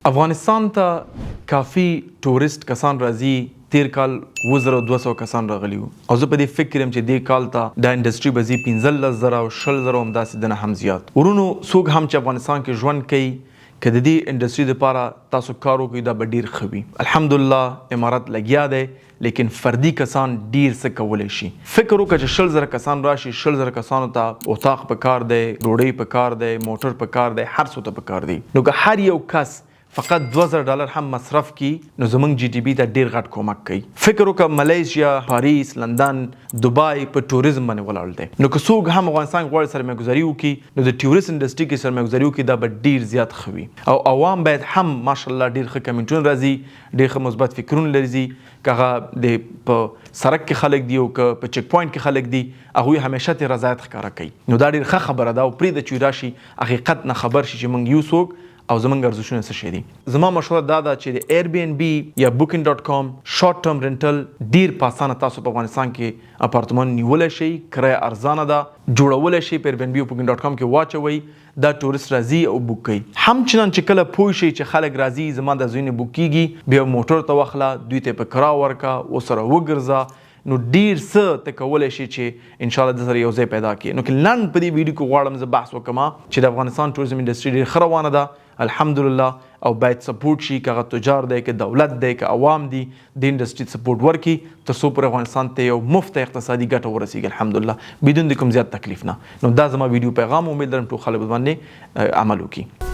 افغانستان ته کافی ټورست کسان راځي. تیر کال 2200 کسان راغلي وو او زه په دې فکر یم چې دې کال ته دا انډسټري به ځي 15000 او 20000 همداسې دنه هم زیات. ورونو څوک هم چې افغانستان کې ژوند کوي که د دې انډسټري دپاره تاسو کار وکړئ دا به ډېر ښه وي. الحمدلله امارت لګیا دی لیکن فردي کسان ډیر څه کولی شي. فکر وکړه چې 20000 کسان راشي 20000 کسانو ته اتاق په کار دی، ډوډۍ په کار دی، موټر په کار دی، هر څه ته په کار دی. نو که هر یو کس فقط $2000 هم مصرف کی نو زمونږ جی ټي بي ته ډیر غټ کومک کوي. فکر وکړه ملیشیا، پاریس، لندن، دبای په ټوریزم باندې ولاړ دی. نو که څوک هم افغانستان غواړي سرمایه‌ګذاري وکړي نو د ټوریست انډسټري کې سرمایه‌ګذاري وکړي دا به ډیر زیات ښه وي. او عوام باید هم ماشاءالله ډیر ښه کمنټونه راځي، ډیر ښه مثبت فکرونه لري. که هغه د په سړک کې خلک دي او که په چک پوینټ کې خلک دي هغوی همیشه ترې رضایت ښکاره کوي. نو دا ډیر ښه خبره ده او پرېږده چې راشي حقیقت نه خبر شي چې موږ یو څوک او زمونږ ارزښتونه څه شي دي. زما مشوره دا ده چې د ایر بی ان بی یا booking.com شارټ ټرم رینټل ډیر په اسانه تاسو په افغانستان کې اپارتمان نیولی شئ. کرایه ارزانه ده، جوړولی شئ په ایر بی ان بی او booking.com کې واچوئ. دا ټورست راځي او بوک کوي. هم چنان چې کله پوه شئ چې خلک راځي زما د ځایونه بوک کیږي بیا موټر ته واخله دوی ته په کرا ورکړه ورسره وګرځه. نو ډیر څه ته کولی شي چې انشاءالله د سره یو ځای پیدا کړي. نو که لنډ په دې ویډیو کې غواړم زه بحث وکړم چې د افغانستان ټوریزم انډسټري ډېر ښه روانه ده الحمدلله او باید سپورټ شي. که هغه تجار دی، که دولت دی، که عوام دي، د انډسټري سپورټ ورکړي تر څو پورې افغانستان ته یو مفته اقتصادي ګټه ورسیږي الحمدلله بدون د کوم زیات تکلیف نه. نو دا زما ویډیو پیغام امید لرم ټول خلک باندې عمل وکړي.